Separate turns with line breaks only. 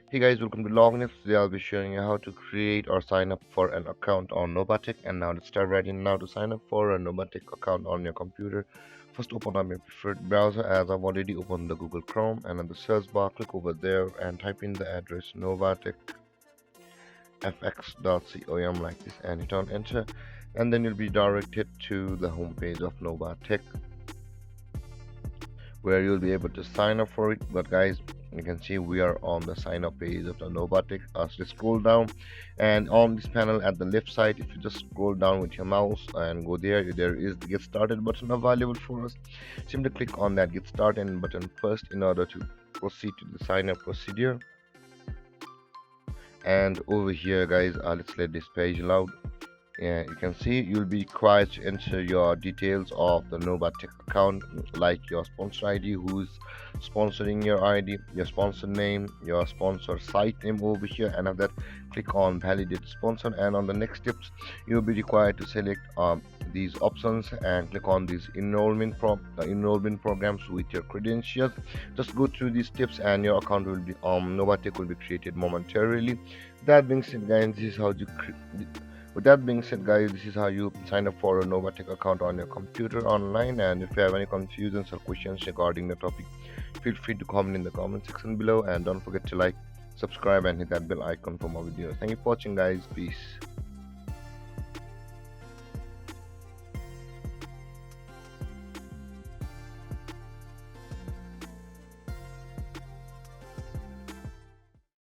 Hey guys, welcome to Login. Today I'll be showing you how to create or sign up for an account on Novatech. And now let's start right in now. To sign up for a Novatech account on your computer, first open up your preferred browser, as I've already opened the Google Chrome, and in the search bar click over there and type in the address novatechfx.com like this and hit on enter, and then you'll be directed to the home page of Novatech, where you'll be able to sign up for it. But guys, you can see we are on the sign up page of the Novatech. Just scroll down, and on this panel at the left side, if you just scroll down with your mouse and go there, there is the get started button available for us. Simply click on that get started button first in order to proceed to the sign up procedure. And over here guys, let's let this page load. Yeah, you can see you'll be required to enter your details of the Novatech account, like your sponsor ID, who's sponsoring your ID, your sponsor name, your sponsor site name over here, and after that click on validate sponsor. And on the next steps, you'll be required to select these options and click on these enrollment programs with your credentials. Just go through these steps and your account will be Novatech will be created momentarily. That being said guys, this is how you with that being said guys, this is how you sign up for a Novatech account on your computer online. And if you have any confusions or questions regarding the topic, feel free to comment in the comment section below, and don't forget to like, subscribe and hit that bell icon for more videos. Thank you for watching guys. Peace.